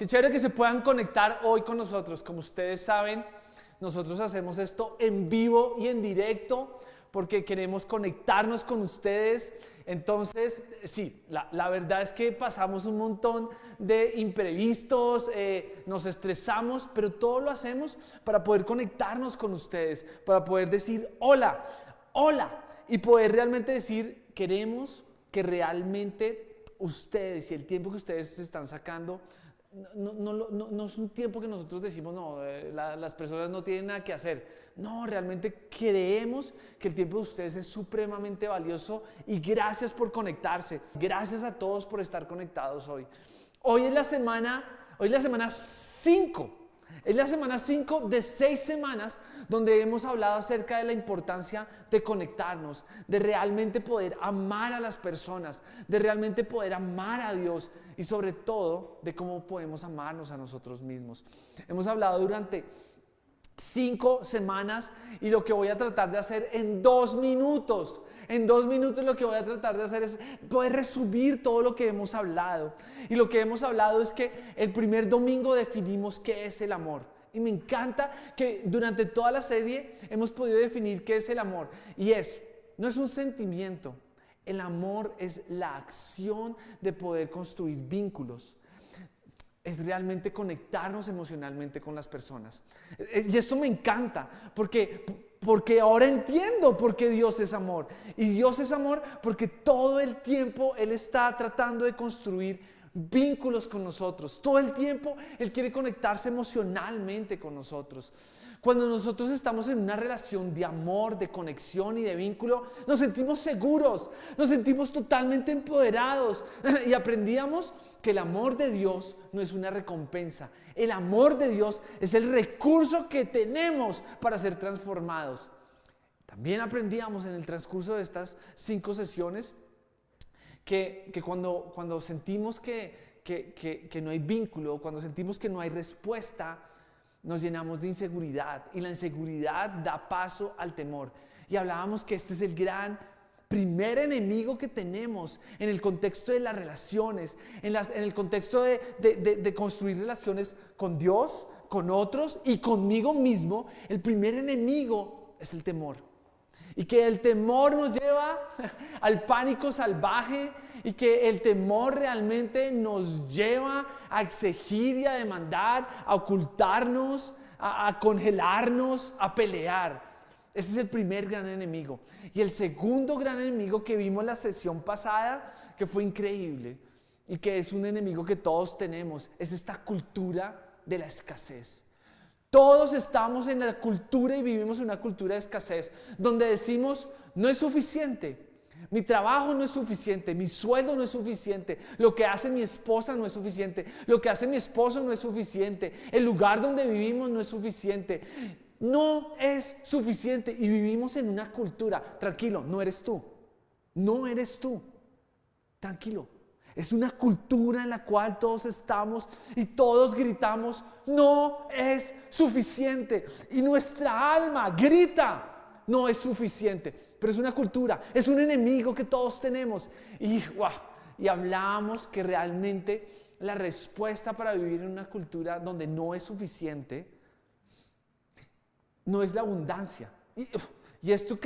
Qué chévere que se puedan conectar hoy con nosotros. Como ustedes saben, nosotros hacemos esto en vivo y en directo porque queremos conectarnos con ustedes. Entonces, sí, la verdad es que pasamos un montón de imprevistos, nos estresamos, pero todo lo hacemos para poder conectarnos con ustedes, para poder decir hola, hola, y poder realmente decir, queremos que realmente ustedes y el tiempo que ustedes se están sacando no es un tiempo que nosotros decimos, las personas no tienen nada que hacer. No, realmente creemos que el tiempo de ustedes es supremamente valioso y gracias por conectarse. Gracias a todos por estar conectados hoy. Hoy es la semana 5. Es la semana 5 de 6 semanas donde hemos hablado acerca de la importancia de conectarnos, de realmente poder amar a las personas, de realmente poder amar a Dios y sobre todo de cómo podemos amarnos a nosotros mismos. Hemos hablado durante 5 semanas y lo que voy a tratar de hacer en 2 minutos. En 2 minutos lo que voy a tratar de hacer es poder resumir todo lo que hemos hablado. Y lo que hemos hablado es que el primer domingo definimos qué es el amor. Y me encanta que durante toda la serie hemos podido definir qué es el amor. Y no es un sentimiento. El amor es la acción de poder construir vínculos. Es realmente conectarnos emocionalmente con las personas. Y esto me encanta, porque ahora entiendo por qué Dios es amor. Y Dios es amor porque todo el tiempo Él está tratando de construir vínculos con nosotros. Todo el tiempo Él quiere conectarse emocionalmente con nosotros. Cuando nosotros estamos en una relación de amor, de conexión y de vínculo, nos sentimos seguros, nos sentimos totalmente empoderados y aprendíamos que el amor de Dios no es una recompensa. El amor de Dios es el recurso que tenemos para ser transformados. También aprendíamos en el transcurso de estas 5 sesiones que cuando sentimos que no hay vínculo, cuando sentimos que no hay respuesta, nos llenamos de inseguridad y la inseguridad da paso al temor. Y hablábamos que este es el gran primer enemigo que tenemos en el contexto de las relaciones, en el contexto de construir relaciones con Dios, con otros y conmigo mismo. El primer enemigo es el temor. Y que el temor nos lleva al pánico salvaje y que el temor realmente nos lleva a exigir y a demandar, a ocultarnos, a congelarnos, a pelear. Ese es el primer gran enemigo. Y el segundo gran enemigo que vimos la sesión pasada, que fue increíble y que es un enemigo que todos tenemos, es esta cultura de la escasez. Todos estamos en la cultura y vivimos una cultura de escasez, donde decimos, no es suficiente, mi trabajo no es suficiente, mi sueldo no es suficiente, lo que hace mi esposa no es suficiente, lo que hace mi esposo no es suficiente, el lugar donde vivimos no es suficiente, no es suficiente y vivimos en una cultura. Tranquilo, no eres tú, tranquilo. Es una cultura en la cual todos estamos y todos gritamos, no es suficiente. Y nuestra alma grita, no es suficiente. Pero es una cultura, es un enemigo que todos tenemos. Y hablamos que realmente la respuesta para vivir en una cultura donde no es suficiente, no es la abundancia. Y esto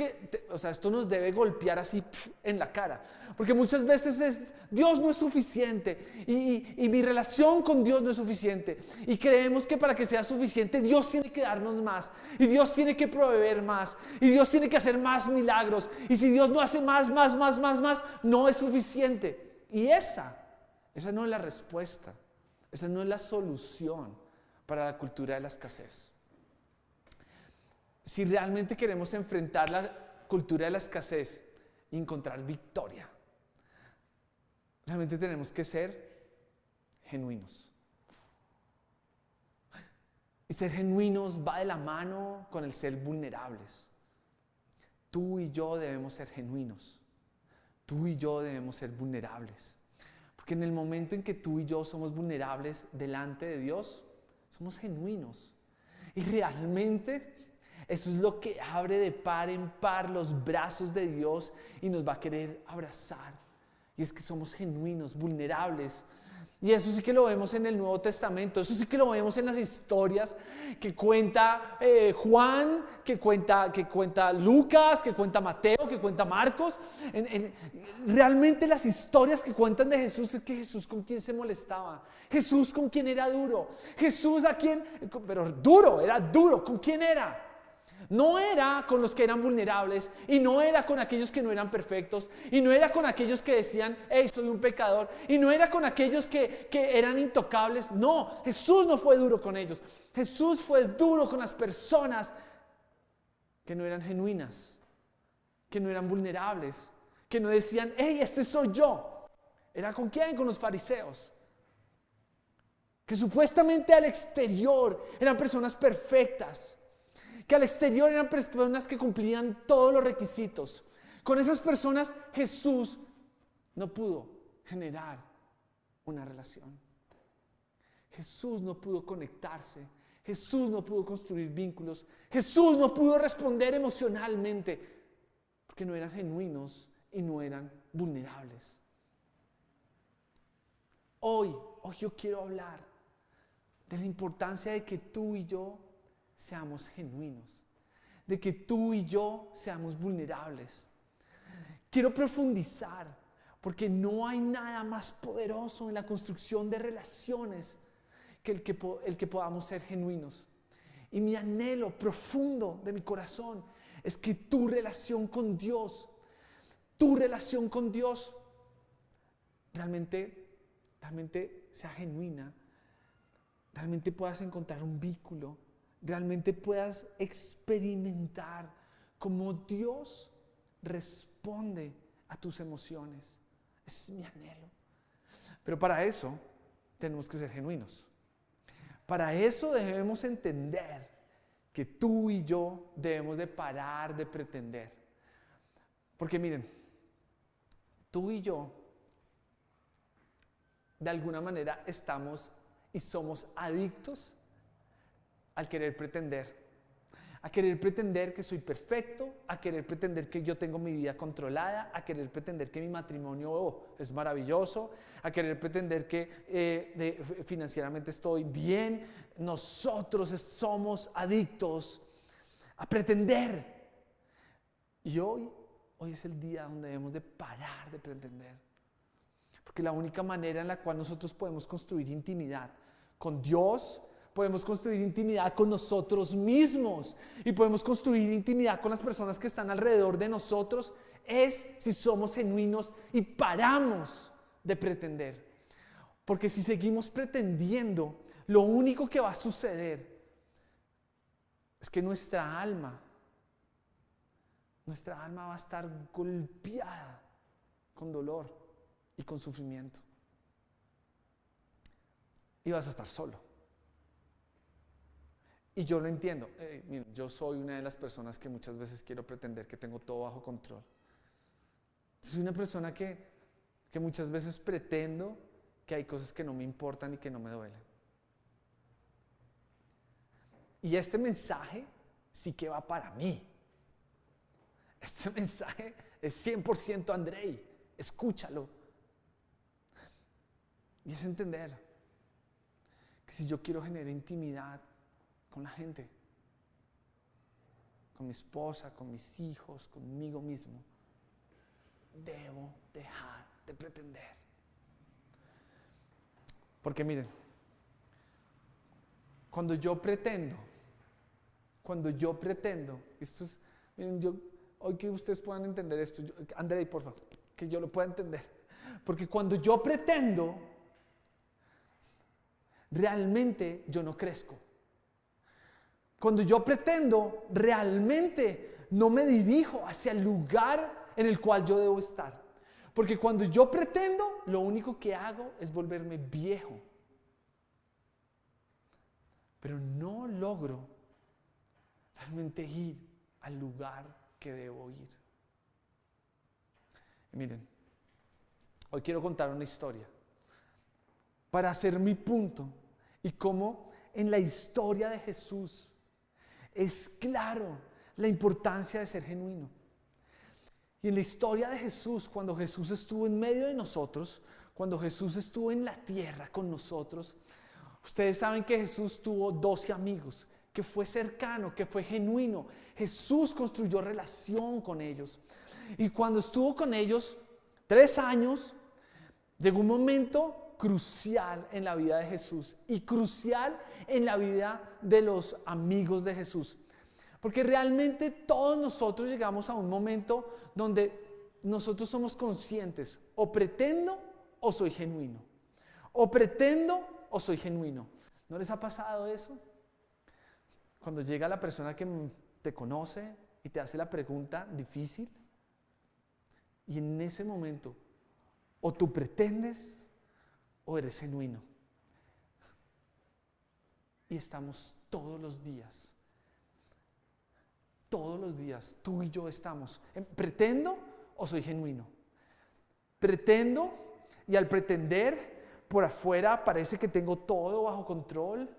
esto nos debe golpear así en la cara. Porque muchas veces Dios no es suficiente y mi relación con Dios no es suficiente. Y creemos que para que sea suficiente Dios tiene que darnos más. Y Dios tiene que proveer más. Y Dios tiene que hacer más milagros. Y si Dios no hace más, no es suficiente. Y esa no es la respuesta. Esa no es la solución para la cultura de la escasez. Si realmente queremos enfrentar la cultura de la escasez y encontrar victoria, realmente tenemos que ser genuinos. Y ser genuinos va de la mano con el ser vulnerables. Tú y yo debemos ser genuinos. Tú y yo debemos ser vulnerables. Porque en el momento en que tú y yo somos vulnerables delante de Dios, somos genuinos. Y realmente eso es lo que abre de par en par los brazos de Dios y nos va a querer abrazar. Y es que somos genuinos, vulnerables. Y eso sí que lo vemos en el Nuevo Testamento, eso sí que lo vemos en las historias que cuenta Juan, que cuenta Lucas, que cuenta Mateo, que cuenta Marcos. Realmente las historias que cuentan de Jesús es que Jesús con quién se molestaba, Jesús con quién era duro, Jesús a quién, pero duro, era duro, ¿con quién era? No era con los que eran vulnerables y no era con aquellos que no eran perfectos y no era con aquellos que decían, hey, soy un pecador, y no era con aquellos que eran intocables. No, Jesús no fue duro con ellos. Jesús fue duro con las personas que no eran genuinas, que no eran vulnerables, que no decían, hey, este soy yo. ¿Era con quién? Con los fariseos, que supuestamente al exterior eran personas perfectas, que al exterior eran personas que cumplían todos los requisitos. Con esas personas Jesús no pudo generar una relación. Jesús no pudo conectarse. Jesús no pudo construir vínculos. Jesús no pudo responder emocionalmente porque no eran genuinos y no eran vulnerables. Hoy yo quiero hablar de la importancia de que tú y yo seamos genuinos, de que tú y yo seamos vulnerables. Quiero profundizar porque no hay nada más poderoso en la construcción de relaciones que el que podamos ser genuinos. Y mi anhelo profundo de mi corazón es que tu relación con Dios realmente sea genuina, realmente puedas encontrar un vínculo, realmente puedas experimentar cómo Dios responde a tus emociones. Ese es mi anhelo. Pero para eso tenemos que ser genuinos. Para eso debemos entender que tú y yo debemos de parar de pretender. Porque miren, tú y yo de alguna manera estamos y somos adictos al querer pretender. A querer pretender que soy perfecto, a querer pretender que yo tengo mi vida controlada, a querer pretender que mi matrimonio es maravilloso, a querer pretender que financieramente estoy bien. Nosotros somos adictos a pretender. Y hoy es el día donde debemos de parar de pretender. Porque la única manera en la cual nosotros podemos construir intimidad con Dios, podemos construir intimidad con nosotros mismos y podemos construir intimidad con las personas que están alrededor de nosotros es si somos genuinos y paramos de pretender. Porque si seguimos pretendiendo, lo único que va a suceder es que nuestra alma va a estar golpeada con dolor y con sufrimiento. Y vas a estar solo. Y yo lo entiendo. Miren, yo soy una de las personas que muchas veces quiero pretender que tengo todo bajo control. Soy una persona que muchas veces pretendo que hay cosas que no me importan y que no me duelen. Y este mensaje sí que va para mí. Este mensaje es 100% Andrei. Escúchalo. Y es entender que si yo quiero generar intimidad con la gente, con mi esposa, con mis hijos, conmigo mismo, debo dejar de pretender. Porque miren, cuando yo pretendo, esto es, miren, hoy que ustedes puedan entender esto, Andrei, por favor, que yo lo pueda entender. Porque cuando yo pretendo, realmente yo no crezco. Cuando yo pretendo, realmente no me dirijo hacia el lugar en el cual yo debo estar. Porque cuando yo pretendo, lo único que hago es volverme viejo. Pero no logro realmente ir al lugar que debo ir. Y miren, hoy quiero contar una historia para hacer mi punto y cómo en la historia de Jesús es claro la importancia de ser genuino. Y en la historia de Jesús, cuando Jesús estuvo en medio de nosotros, cuando Jesús estuvo en la tierra con nosotros, ustedes saben que Jesús tuvo 12 amigos, que fue cercano, que fue genuino. Jesús construyó relación con ellos. Y cuando estuvo con ellos 3 años, llegó un momento crucial en la vida de Jesús y crucial en la vida de los amigos de Jesús. Porque realmente todos nosotros llegamos a un momento donde nosotros somos conscientes, o pretendo o soy genuino. O pretendo o soy genuino. ¿No les ha pasado eso? Cuando llega la persona que te conoce y te hace la pregunta difícil, y en ese momento o tú pretendes o eres genuino. Y estamos todos los días, tú y yo estamos en pretendo o soy genuino. Pretendo, y al pretender, por afuera parece que tengo todo bajo control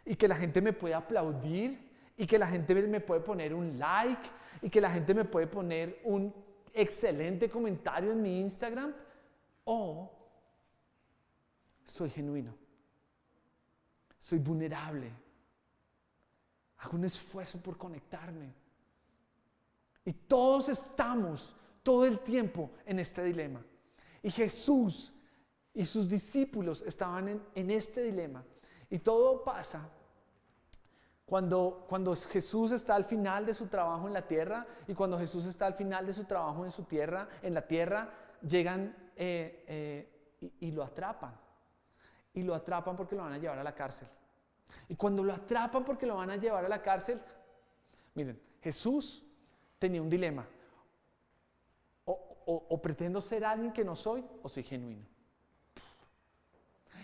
y que la gente me puede aplaudir y que la gente me puede poner un like y que la gente me puede poner un excelente comentario en mi Instagram, o soy genuino, soy vulnerable, hago un esfuerzo por conectarme. Y todos estamos todo el tiempo en este dilema. Y Jesús y sus discípulos estaban en este dilema. Y todo pasa cuando Jesús está al final de su trabajo en la tierra, y cuando Jesús está al final de su trabajo en la tierra, llegan y lo atrapan. Y lo atrapan porque lo van a llevar a la cárcel. Y cuando lo atrapan porque lo van a llevar a la cárcel, miren, Jesús tenía un dilema. O pretendo ser alguien que no soy, o soy genuino.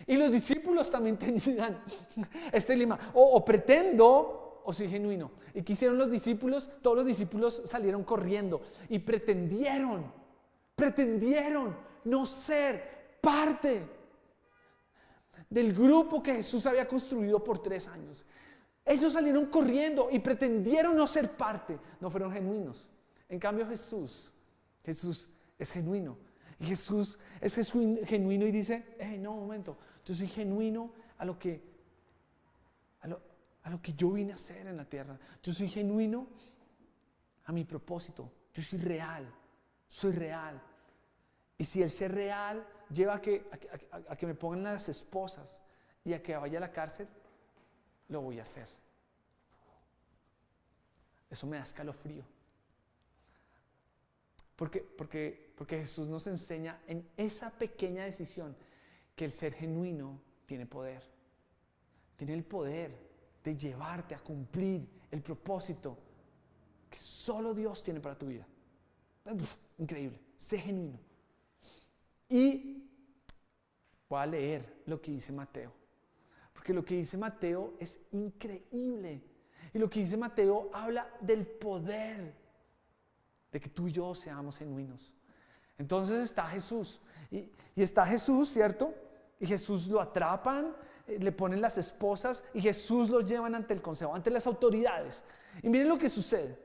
Y los discípulos también tenían este dilema. O pretendo o soy genuino. ¿Y qué hicieron los discípulos? Todos los discípulos salieron corriendo y pretendieron no ser parte del grupo que Jesús había construido por 3 años. Ellos salieron corriendo y pretendieron no ser parte. No fueron genuinos. En cambio Jesús es genuino. Y Jesús es genuino y dice, no, un momento, yo soy genuino a lo que yo vine a hacer en la tierra. Yo soy genuino a mi propósito. Yo soy real. Y si el ser real lleva a que me pongan las esposas y a que vaya a la cárcel, lo voy a hacer. Eso me da escalofrío. Porque Jesús nos enseña en esa pequeña decisión que el ser genuino tiene poder. Tiene el poder de llevarte a cumplir el propósito que solo Dios tiene para tu vida. Increíble. Sé genuino. Y voy a leer lo que dice Mateo. Porque lo que dice Mateo es increíble. Y lo que dice Mateo habla del poder de que tú y yo seamos genuinos. Entonces está Jesús. Y está Jesús, ¿cierto? Y Jesús lo atrapan, le ponen las esposas y Jesús los llevan ante el consejo, ante las autoridades. Y miren lo que sucede.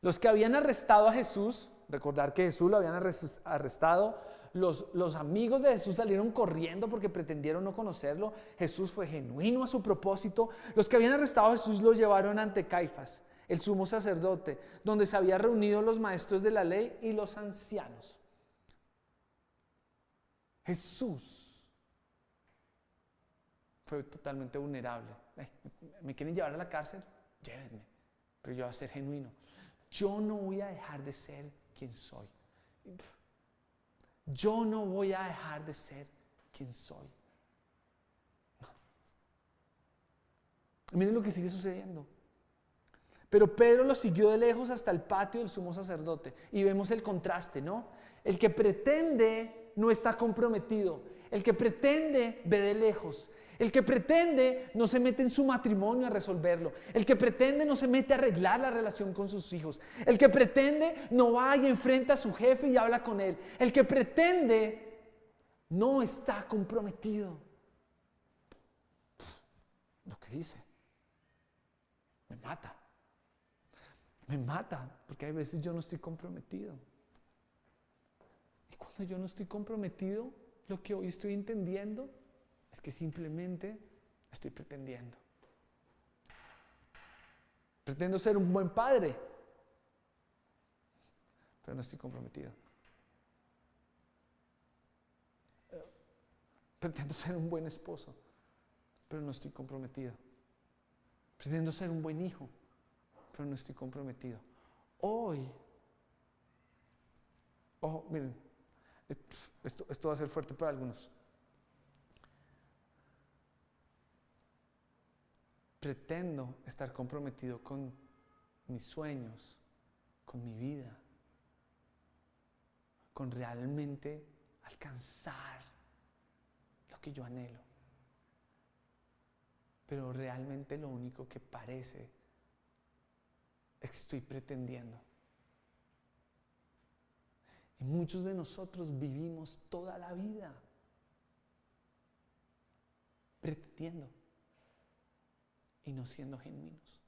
Los que habían arrestado a Jesús, recordar que Jesús lo habían arrestado, los amigos de Jesús salieron corriendo porque pretendieron no conocerlo. Jesús fue genuino a su propósito. Los que habían arrestado a Jesús lo llevaron ante Caifás, el sumo sacerdote, donde se habían reunido los maestros de la ley y los ancianos. Jesús fue totalmente vulnerable. ¿Me quieren llevar a la cárcel? Llévenme, pero yo voy a ser genuino. Yo no voy a dejar de ser quien soy. Yo no voy a dejar de ser quien soy. No. Miren lo que sigue sucediendo. Pero Pedro lo siguió de lejos hasta el patio del sumo sacerdote. Y vemos el contraste, ¿no? El que pretende no está comprometido. El que pretende ve de lejos. El que pretende no se mete en su matrimonio a resolverlo. El que pretende no se mete a arreglar la relación con sus hijos. El que pretende no va y enfrenta a su jefe y habla con él. El que pretende no está comprometido. Lo que dice me mata. Me mata porque hay veces yo no estoy comprometido. Cuando yo no estoy comprometido, lo que hoy estoy entendiendo es que simplemente estoy pretendiendo. Pretendo ser un buen padre, pero no estoy comprometido. Pretendo ser un buen esposo, pero no estoy comprometido. Pretendo ser un buen hijo, pero no estoy comprometido. Hoy, miren, esto va a ser fuerte para algunos. Pretendo estar comprometido con mis sueños, con mi vida, con realmente alcanzar lo que yo anhelo. Pero realmente lo único que parece es que estoy pretendiendo. Y muchos de nosotros vivimos toda la vida pretendiendo y no siendo genuinos.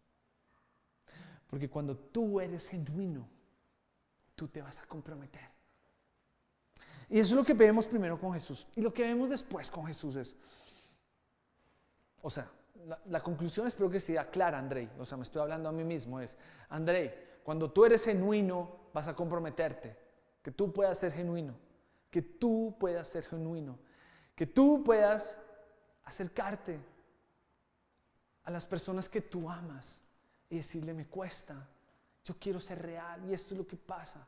Porque cuando tú eres genuino, tú te vas a comprometer. Y eso es lo que vemos primero con Jesús. Y lo que vemos después con Jesús es, la conclusión espero que sea clara, Andrei. Me estoy hablando a mí mismo. Andrei, cuando tú eres genuino, vas a comprometerte. Que tú puedas ser genuino. Que tú puedas ser genuino. Que tú puedas acercarte a las personas que tú amas y decirle, me cuesta, yo quiero ser real y esto es lo que pasa.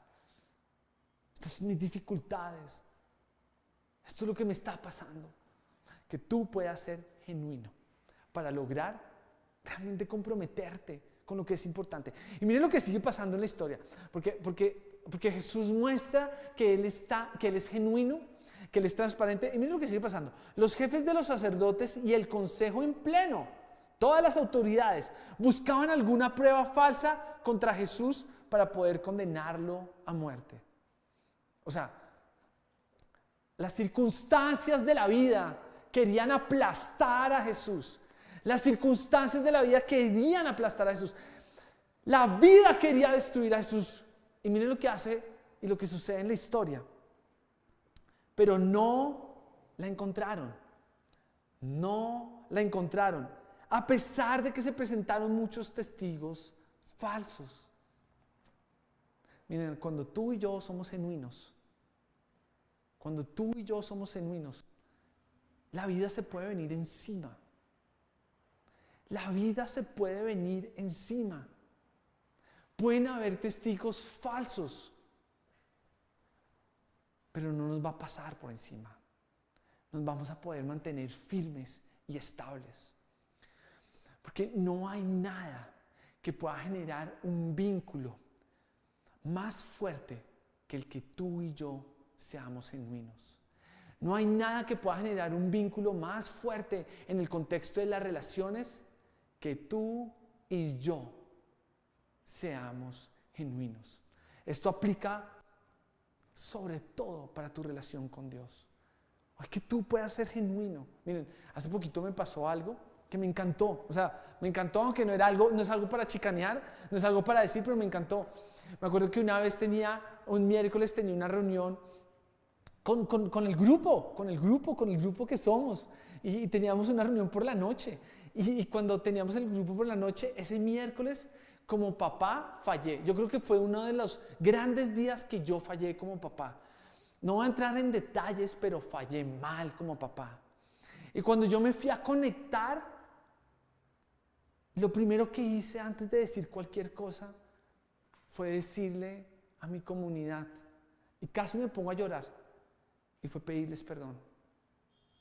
Estas son mis dificultades. Esto es lo que me está pasando. Que tú puedas ser genuino para lograr realmente comprometerte con lo que es importante. Y miren lo que sigue pasando en la historia. Porque Jesús muestra que Él es genuino, que Él es transparente. Y miren lo que sigue pasando. Los jefes de los sacerdotes y el consejo en pleno, todas las autoridades, buscaban alguna prueba falsa contra Jesús para poder condenarlo a muerte. Las circunstancias de la vida querían aplastar a Jesús. Las circunstancias de la vida querían aplastar a Jesús. La vida quería destruir a Jesús. Y miren lo que hace y lo que sucede en la historia. Pero no la encontraron. No la encontraron. A pesar de que se presentaron muchos testigos falsos. Miren, cuando tú y yo somos genuinos, la vida se puede venir encima. La vida se puede venir encima. Pueden haber testigos falsos, pero no nos va a pasar por encima. Nos vamos a poder mantener firmes y estables. Porque no hay nada que pueda generar un vínculo más fuerte que el que tú y yo seamos genuinos. No hay nada que pueda generar un vínculo más fuerte en el contexto de las relaciones que tú y yo seamos genuinos. Esto aplica sobre todo para tu relación con Dios. Que tú puedas ser genuino. Miren, hace poquito me pasó algo que me encantó. Me encantó, aunque no es algo para chicanear, no es algo para decir, pero me encantó. Me acuerdo que una vez un miércoles tenía una reunión con el grupo que somos. Y teníamos una reunión por la noche. Y cuando teníamos el grupo por la noche, ese miércoles, como papá, fallé. Yo creo que fue uno de los grandes días que yo fallé como papá. No voy a entrar en detalles, pero fallé mal como papá. Y cuando yo me fui a conectar, lo primero que hice antes de decir cualquier cosa fue decirle a mi comunidad, y casi me pongo a llorar, y fue pedirles perdón.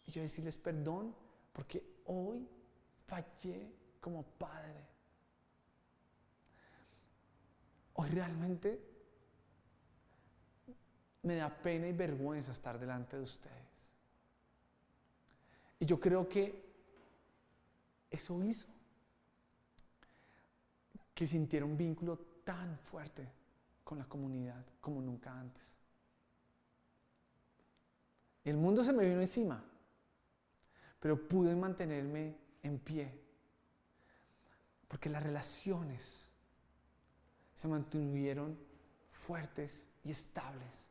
Y yo decirles perdón porque hoy fallé como padre. Hoy realmente me da pena y vergüenza estar delante de ustedes. Y yo creo que eso hizo que sintiera un vínculo tan fuerte con la comunidad como nunca antes. El mundo se me vino encima, pero pude mantenerme en pie, porque las relaciones se mantuvieron fuertes y estables.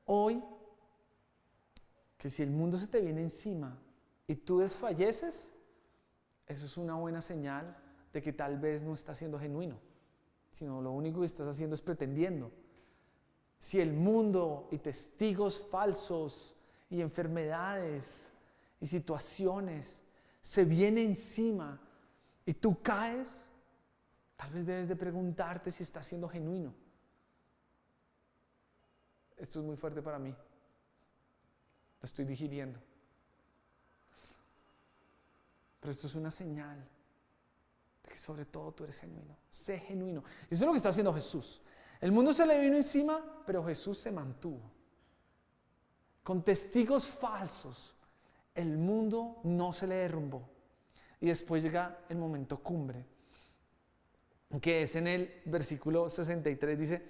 hoy que si el mundo se te viene encima y tú desfalleces, eso es una buena señal de que tal vez no estás siendo genuino, sino lo único que estás haciendo es pretendiendo. Si el mundo y testigos falsos y enfermedades y situaciones se vienen encima y tú caes, tal vez debes de preguntarte si estás siendo genuino. Esto es muy fuerte para mí. Lo estoy digiriendo. Pero esto es una señal de que sobre todo tú eres genuino. Sé genuino. Eso es lo que está haciendo Jesús. El mundo se le vino encima, pero Jesús se mantuvo. Con testigos falsos, el mundo no se le derrumbó. Y después llega el momento cumbre, que es en el versículo 63, dice,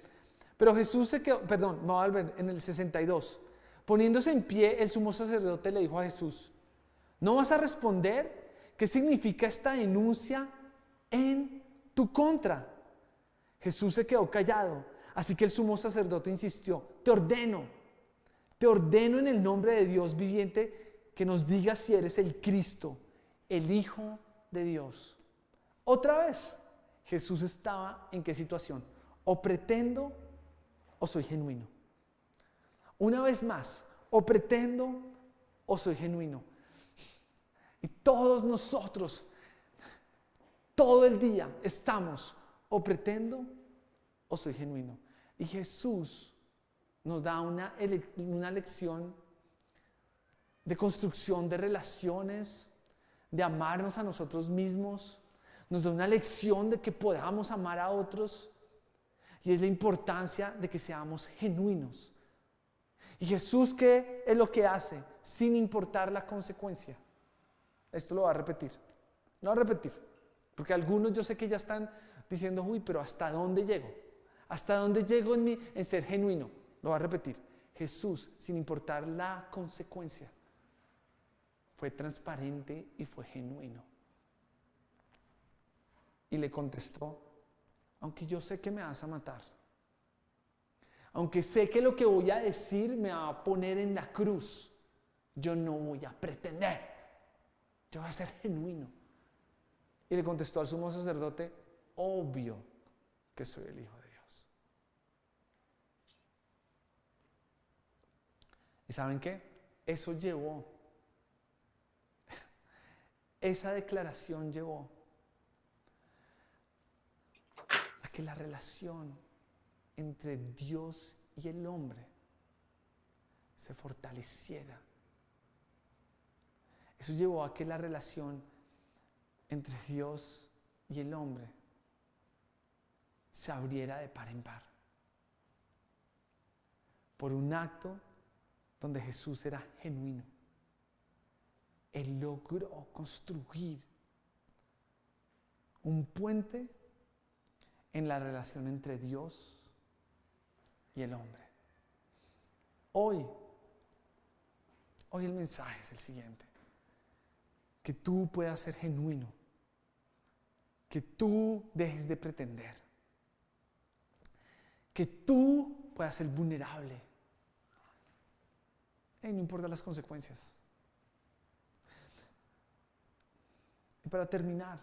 pero Jesús se quedó, perdón, me voy a volver, en el 62, poniéndose en pie, el sumo sacerdote le dijo a Jesús, ¿no vas a responder? ¿Qué significa esta denuncia en tu contra? Jesús se quedó callado, así que el sumo sacerdote insistió, te ordeno en el nombre de Dios viviente que nos digas si eres el Cristo, el Hijo de Dios. Otra vez, Jesús estaba en qué situación, o pretendo o soy genuino. Una vez más, o pretendo o soy genuino. Y todos nosotros, todo el día estamos o pretendo o soy genuino. Y Jesús nos da una lección de construcción de relaciones, de amarnos a nosotros mismos. Nos da una lección de que podamos amar a otros. Y es la importancia de que seamos genuinos. Y Jesús, ¿qué es lo que hace? Sin importar la consecuencia. Esto lo va a repetir. Lo va a repetir. Porque algunos yo sé que ya están diciendo, uy, pero ¿hasta dónde llego? ¿Hasta dónde llego en ser genuino? Lo va a repetir. Jesús, sin importar la consecuencia, fue transparente y fue genuino. Y le contestó, aunque yo sé que me vas a matar, aunque sé que lo que voy a decir me va a poner en la cruz, yo no voy a pretender, yo voy a ser genuino. Y le contestó al sumo sacerdote, obvio que soy el Hijo de Dios. ¿Y saben qué? Eso llevó, esa declaración llevó a que la relación entre Dios y el hombre se fortaleciera. Eso llevó a que la relación entre Dios y el hombre se abriera de par en par. Por un acto donde Jesús era genuino. Él logró construir un puente en la relación entre Dios y el hombre. Hoy el mensaje es el siguiente. Que tú puedas ser genuino. Que tú dejes de pretender. Que tú puedas ser vulnerable. Y no importa las consecuencias. Y para terminar,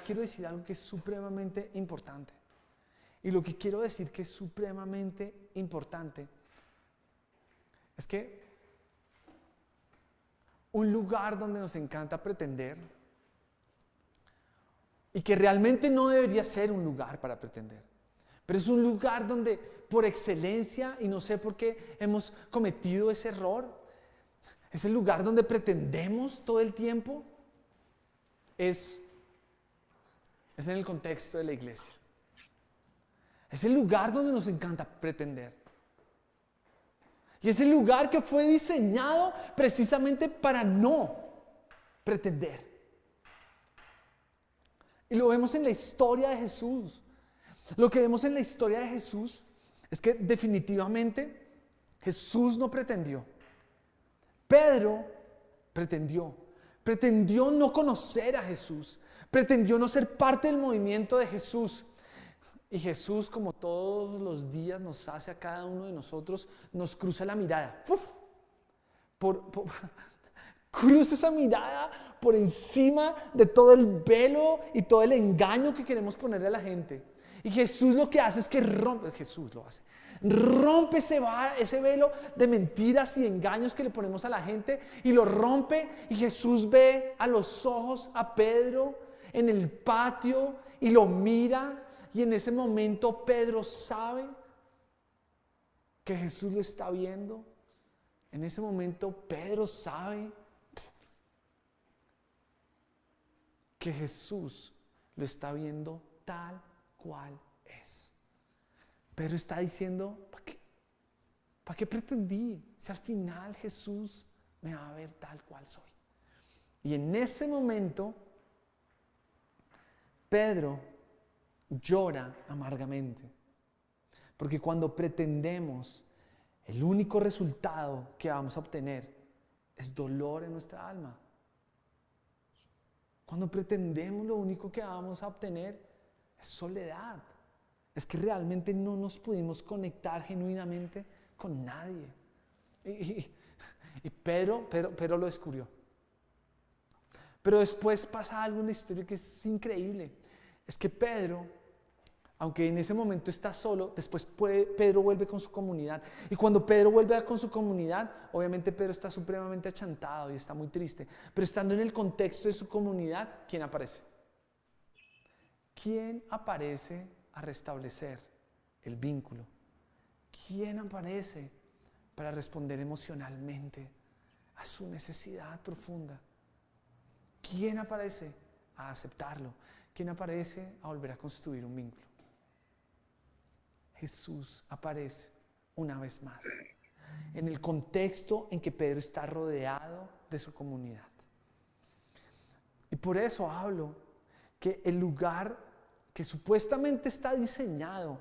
quiero decir algo que es supremamente importante. Y lo que quiero decir que es supremamente importante es que un lugar donde nos encanta pretender y que realmente no debería ser un lugar para pretender, pero es un lugar donde por excelencia, y no sé por qué hemos cometido ese error, es el lugar donde pretendemos todo el tiempo, es en el contexto de la iglesia. Es el lugar donde nos encanta pretender. Y es el lugar que fue diseñado precisamente para no pretender. Y lo vemos en la historia de Jesús. Lo que vemos en la historia de Jesús es que definitivamente Jesús no pretendió. Pedro pretendió no conocer a Jesús, pretendió no ser parte del movimiento de Jesús. Y Jesús, como todos los días nos hace a cada uno de nosotros, nos cruza la mirada. ¡Uf! Cruza esa mirada por encima de todo el velo y todo el engaño que queremos ponerle a la gente. Y Jesús lo que hace es que rompe ese velo de mentiras y engaños que le ponemos a la gente, y lo rompe, y Jesús ve a los ojos a Pedro en el patio y lo mira, y en ese momento Pedro sabe que Jesús lo está viendo. En ese momento Pedro sabe que Jesús lo está viendo tal cual es. Pedro está diciendo, ¿para qué pretendí? Si al final Jesús me va a ver tal cual soy. Y en ese momento, Pedro llora amargamente. Porque cuando pretendemos, el único resultado que vamos a obtener es dolor en nuestra alma. Cuando pretendemos, lo único que vamos a obtener es soledad. Es que realmente no nos pudimos conectar genuinamente con nadie. Y Pedro lo descubrió. Pero después pasa algo en la historia que es increíble. Es que Pedro, aunque en ese momento está solo, después Pedro vuelve con su comunidad. Y cuando Pedro vuelve con su comunidad, obviamente Pedro está supremamente achantado y está muy triste. Pero estando en el contexto de su comunidad, ¿quién aparece? ¿Quién aparece a restablecer el vínculo? ¿Quién aparece para responder emocionalmente a su necesidad profunda? ¿Quién aparece a aceptarlo? ¿Quién aparece a volver a construir un vínculo? Jesús aparece una vez más en el contexto en que Pedro está rodeado de su comunidad. Y por eso hablo que el lugar que supuestamente está diseñado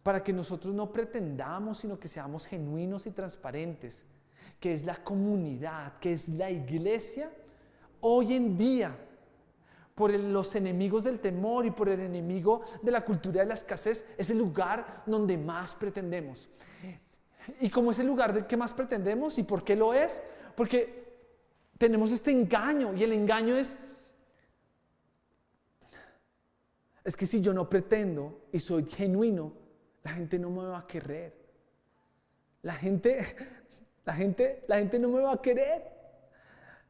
para que nosotros no pretendamos, sino que seamos genuinos y transparentes, que es la comunidad, que es la iglesia, hoy en día, por los enemigos del temor y por el enemigo de la cultura de la escasez, es el lugar donde más pretendemos. ¿Y cómo es el lugar que más pretendemos? ¿Y por qué lo es? Porque tenemos este engaño, y el engaño es que si yo no pretendo y soy genuino, la gente no me va a querer. La gente no me va a querer.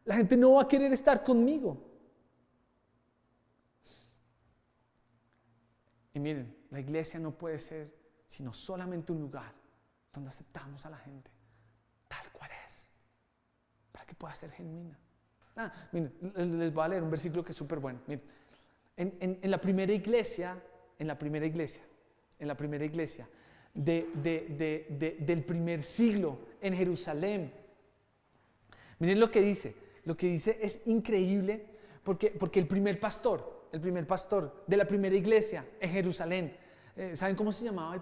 La gente no va a querer estar conmigo. Y miren, la iglesia no puede ser sino solamente un lugar donde aceptamos a la gente tal cual es, para que pueda ser genuina. Miren, les voy a leer un versículo que es súper bueno. Miren, en la primera iglesia del primer siglo en Jerusalén, miren lo que dice. Lo que dice es increíble, porque el primer pastor de la primera iglesia en Jerusalén, ¿saben cómo se llamaba el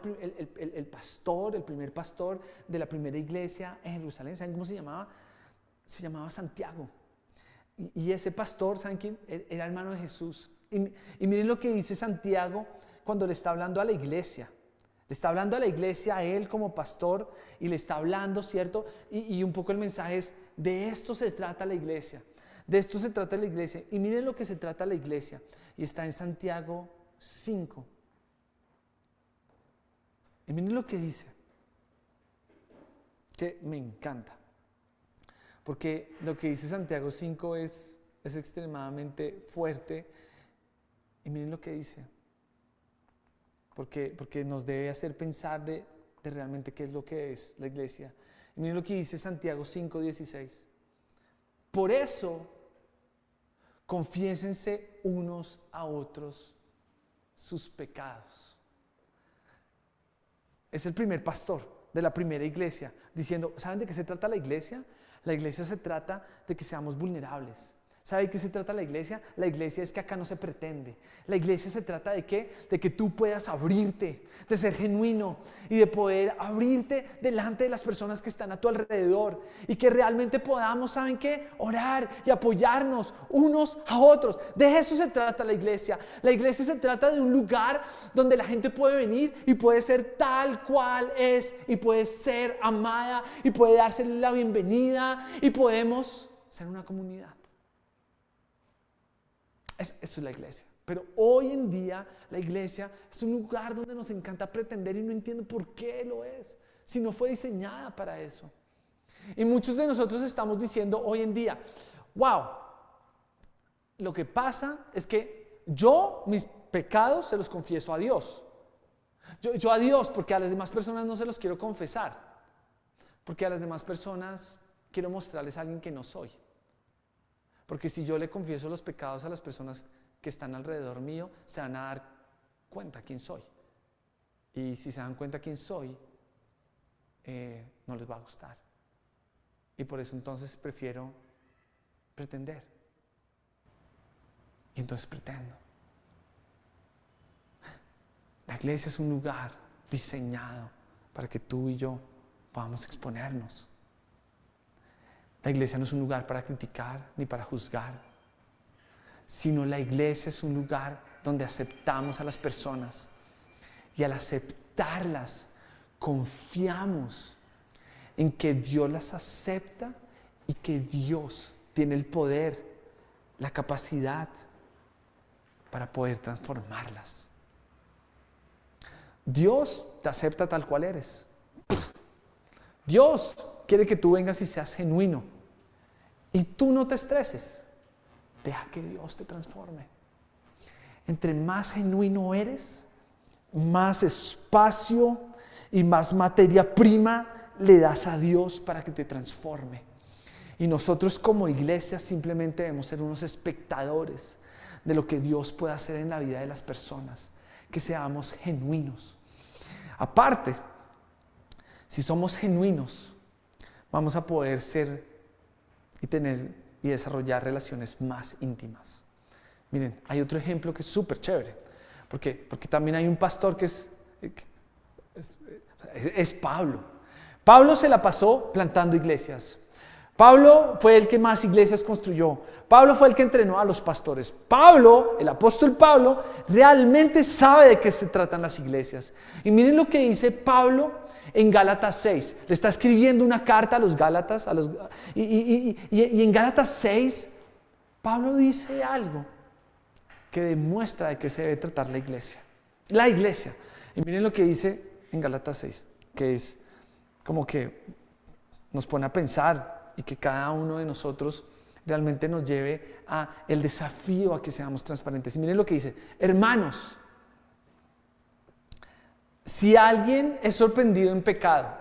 primer pastor de la primera iglesia en Jerusalén? ¿Saben cómo se llamaba? Se llamaba Santiago. Y ese pastor, ¿saben quién? Era hermano de Jesús. Y miren lo que dice Santiago cuando le está hablando a la iglesia. Le está hablando a la iglesia, a él como pastor, y le está hablando, ¿cierto? Y un poco el mensaje es, de esto se trata la iglesia. De esto se trata la iglesia. Y miren lo que se trata la iglesia. Y está en Santiago 5. Y miren lo que dice. Que me encanta. Porque lo que dice Santiago 5 es extremadamente fuerte. Y miren lo que dice. Porque nos debe hacer pensar de realmente qué es lo que es la iglesia. Y miren lo que dice Santiago 5:16. Por eso, confiésense unos a otros sus pecados. Es el primer pastor de la primera iglesia diciendo, ¿saben de qué se trata la iglesia? La iglesia se trata de que seamos vulnerables. ¿Sabe de qué se trata la iglesia? La iglesia es que acá no se pretende. La iglesia se trata de ¿qué? De que tú puedas abrirte, de ser genuino y de poder abrirte delante de las personas que están a tu alrededor y que realmente podamos, ¿saben qué? Orar y apoyarnos unos a otros. De eso se trata la iglesia. La iglesia se trata de un lugar donde la gente puede venir y puede ser tal cual es y puede ser amada y puede dársele la bienvenida y podemos ser una comunidad. Eso es la iglesia. Pero hoy en día la iglesia es un lugar donde nos encanta pretender y no entiendo por qué lo es, si no fue diseñada para eso. Y muchos de nosotros estamos diciendo hoy en día, wow, lo que pasa es que yo mis pecados se los confieso a Dios. Yo a Dios, porque a las demás personas no se los quiero confesar, porque a las demás personas quiero mostrarles a alguien que no soy. Porque si yo le confieso los pecados a las personas que están alrededor mío, se van a dar cuenta quién soy. Y si se dan cuenta quién soy, no les va a gustar. Y por eso entonces prefiero pretender. Y entonces pretendo. La iglesia es un lugar diseñado para que tú y yo podamos exponernos. La iglesia no es un lugar para criticar ni para juzgar, sino la iglesia es un lugar donde aceptamos a las personas y al aceptarlas confiamos en que Dios las acepta y que Dios tiene el poder, la capacidad para poder transformarlas. Dios te acepta tal cual eres. Dios quiere que tú vengas y seas genuino. Y tú no te estreses. Deja que Dios te transforme. Entre más genuino eres, más espacio y más materia prima le das a Dios para que te transforme. Y nosotros como iglesia simplemente debemos ser unos espectadores de lo que Dios puede hacer en la vida de las personas. Que seamos genuinos. Aparte, si somos genuinos, vamos a poder ser y tener y desarrollar relaciones más íntimas. Miren, hay otro ejemplo que es súper chévere. Porque también hay un pastor que es Pablo. Pablo se la pasó plantando iglesias. Pablo fue el que más iglesias construyó. Pablo fue el que entrenó a los pastores. Pablo, el apóstol Pablo, realmente sabe de qué se tratan las iglesias. Y miren lo que dice Pablo en Gálatas 6. Le está escribiendo una carta a los Gálatas. Y en Gálatas 6, Pablo dice algo que demuestra de qué se debe tratar la iglesia. La iglesia. Y miren lo que dice en Gálatas 6, que es como que nos pone a pensar y que cada uno de nosotros realmente nos lleve a el desafío a que seamos transparentes. Y miren lo que dice: hermanos, si alguien es sorprendido en pecado,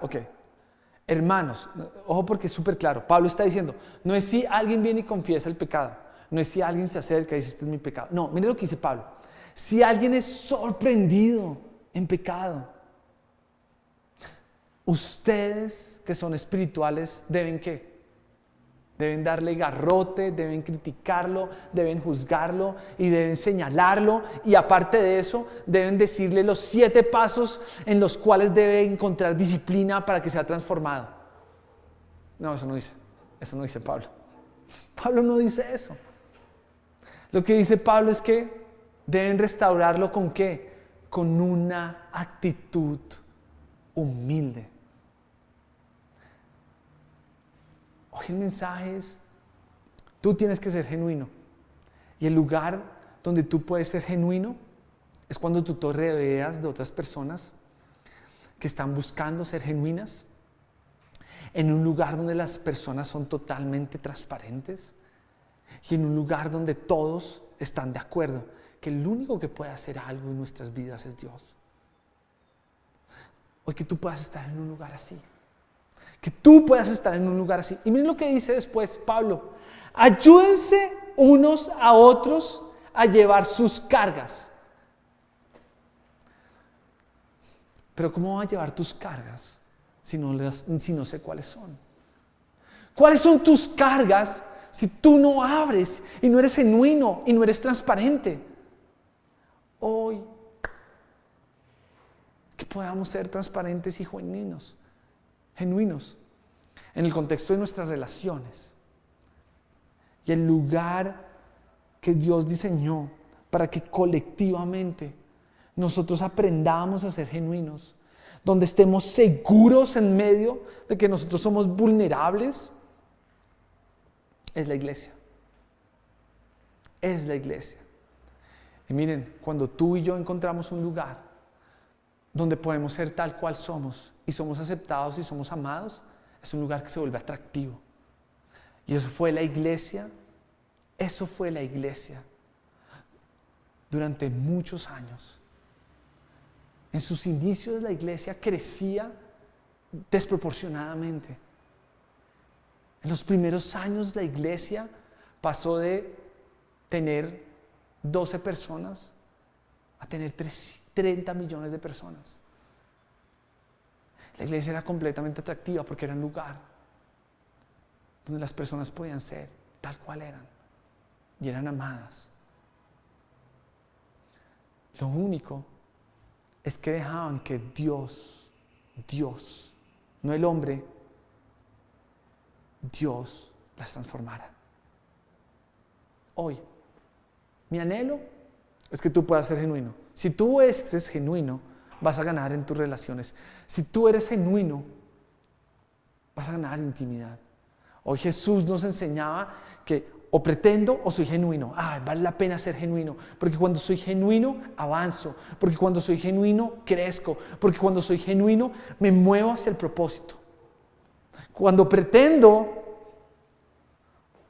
hermanos, ojo porque es súper claro, Pablo está diciendo, no es si alguien viene y confiesa el pecado, no es si alguien se acerca y dice, este es mi pecado. No, miren lo que dice Pablo: si alguien es sorprendido en pecado, ustedes que son espirituales deben ¿qué? Deben darle garrote, deben criticarlo, deben juzgarlo y deben señalarlo, y aparte de eso deben decirle los 7 pasos en los cuales debe encontrar disciplina para que sea transformado. No, eso no dice Pablo. Pablo no dice eso. Lo que dice Pablo es que deben restaurarlo ¿con qué? Con una actitud humilde. Hoy el mensaje es, tú tienes que ser genuino. Y el lugar donde tú puedes ser genuino es cuando tú te rodeas de otras personas que están buscando ser genuinas, en un lugar donde las personas son totalmente transparentes y en un lugar donde todos están de acuerdo que el único que puede hacer algo en nuestras vidas es Dios. Hoy que tú puedas estar en un lugar así. Que tú puedas estar en un lugar así. Y miren lo que dice después Pablo: ayúdense unos a otros a llevar sus cargas. Pero ¿cómo vas a llevar tus cargas si no sé cuáles son? ¿Cuáles son tus cargas si tú no abres y no eres genuino y no eres transparente. Hoy, que podamos ser transparentes y genuinos en el contexto de nuestras relaciones. Y el lugar que Dios diseñó para que colectivamente nosotros aprendamos a ser genuinos, donde estemos seguros en medio de que nosotros somos vulnerables, es la iglesia. Es la iglesia. Y miren, cuando tú y yo encontramos un lugar donde podemos ser tal cual somos y somos aceptados y somos amados, es un lugar que se vuelve atractivo. Y eso fue la iglesia durante muchos años. En sus inicios la iglesia crecía desproporcionadamente. En los primeros años la iglesia pasó de tener 12 personas a tener 30 millones de personas. La iglesia era completamente atractiva porque era un lugar donde las personas podían ser tal cual eran y eran amadas. Lo único es que dejaban que Dios, no el hombre, Dios las transformara. Hoy, mi anhelo es que tú puedas ser genuino. Si tú eres genuino, vas a ganar en tus relaciones. Si tú eres genuino, vas a ganar intimidad. Hoy Jesús nos enseñaba que o pretendo o soy genuino. Vale la pena ser genuino, porque cuando soy genuino avanzo, porque cuando soy genuino crezco, porque cuando soy genuino me muevo hacia el propósito. Cuando pretendo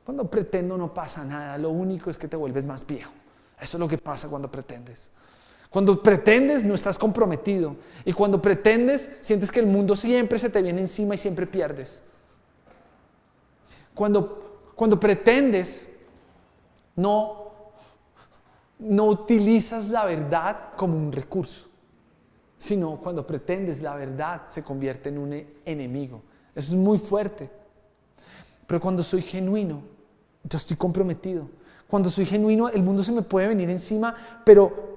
no pasa nada, lo único es que te vuelves más viejo. Eso es lo que pasa cuando pretendes. Cuando pretendes no estás comprometido, y cuando pretendes sientes que el mundo siempre se te viene encima y siempre pierdes. Cuando pretendes, no utilizas la verdad como un recurso, sino cuando pretendes, la verdad se convierte en un enemigo. Eso es muy fuerte. Pero cuando soy genuino, yo estoy comprometido. Cuando soy genuino, el mundo se me puede venir encima, pero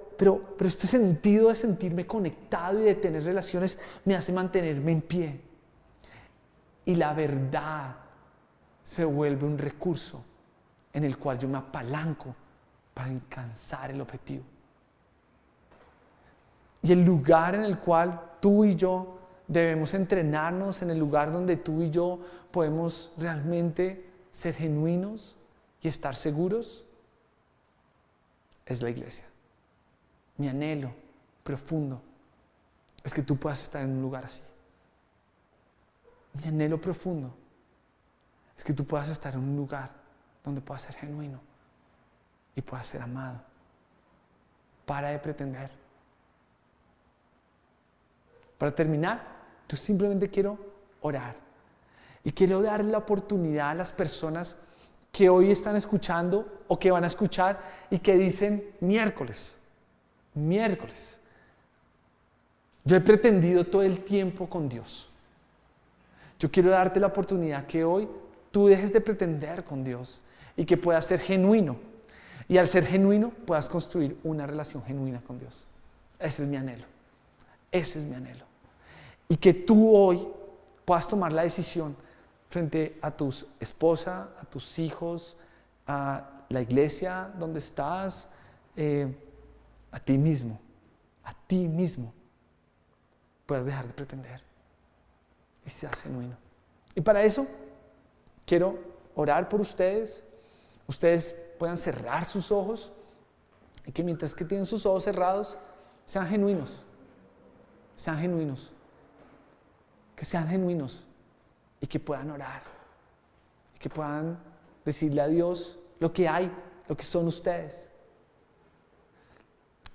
este sentido de sentirme conectado y de tener relaciones me hace mantenerme en pie. Y la verdad se vuelve un recurso en el cual yo me apalanco para alcanzar el objetivo. Y el lugar en el cual tú y yo debemos entrenarnos, en el lugar donde tú y yo podemos realmente ser genuinos y estar seguros, es la iglesia. Mi anhelo profundo es que tú puedas estar en un lugar así. Mi anhelo profundo es que tú puedas estar en un lugar donde puedas ser genuino y puedas ser amado. Para de pretender. Para terminar, yo simplemente quiero orar y quiero darle la oportunidad a las personas que hoy están escuchando o que van a escuchar y que dicen miércoles. Yo he pretendido todo el tiempo con Dios. Yo quiero darte la oportunidad que hoy tú dejes de pretender con Dios y que puedas ser genuino. Y al ser genuino puedas construir una relación genuina con Dios. Ese es mi anhelo. Y que tú hoy puedas tomar la decisión frente a tu esposa, a tus hijos, a la iglesia donde estás, a ti mismo, puedas dejar de pretender y seas genuino. Y para eso quiero orar por ustedes. Ustedes puedan cerrar sus ojos y que mientras que tienen sus ojos cerrados, sean genuinos. Que sean genuinos y que puedan orar. Y que puedan decirle a Dios lo que hay, lo que son ustedes.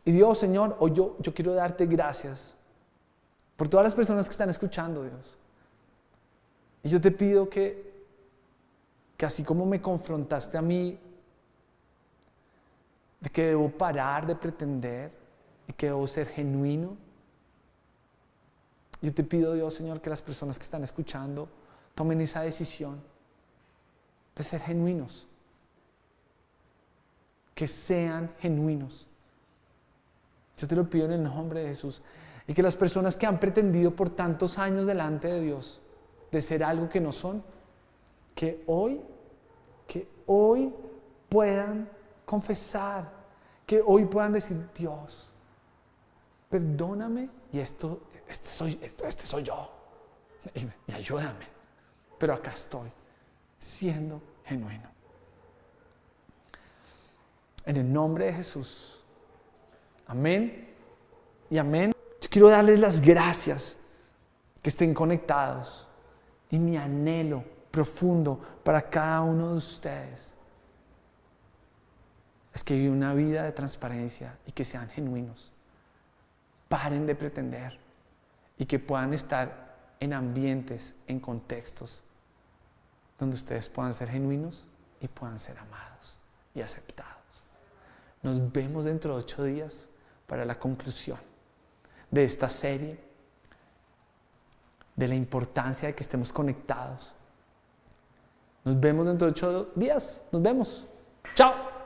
Y Dios, Señor, hoy yo quiero darte gracias por todas las personas que están escuchando, Dios. Y yo te pido que así como me confrontaste a mí, de que debo parar de pretender y que debo ser genuino, yo te pido, Dios, Señor, que las personas que están escuchando tomen esa decisión de ser genuinos. Que sean genuinos. Yo te lo pido en el nombre de Jesús. Y que las personas que han pretendido por tantos años delante de Dios de ser algo que no son, que hoy puedan confesar, que hoy puedan decir: Dios, perdóname, y este soy yo, y ayúdame, pero acá estoy, siendo genuino. En el nombre de Jesús, amén y amén. Yo quiero darles las gracias, que estén conectados, y mi anhelo profundo para cada uno de ustedes es que vivan una vida de transparencia y que sean genuinos. Paren de pretender y que puedan estar en ambientes, en contextos donde ustedes puedan ser genuinos y puedan ser amados y aceptados. Nos vemos dentro de 8 días para la conclusión de esta serie, de la importancia de que estemos conectados. Nos vemos dentro de 8 días. Nos vemos. Chao.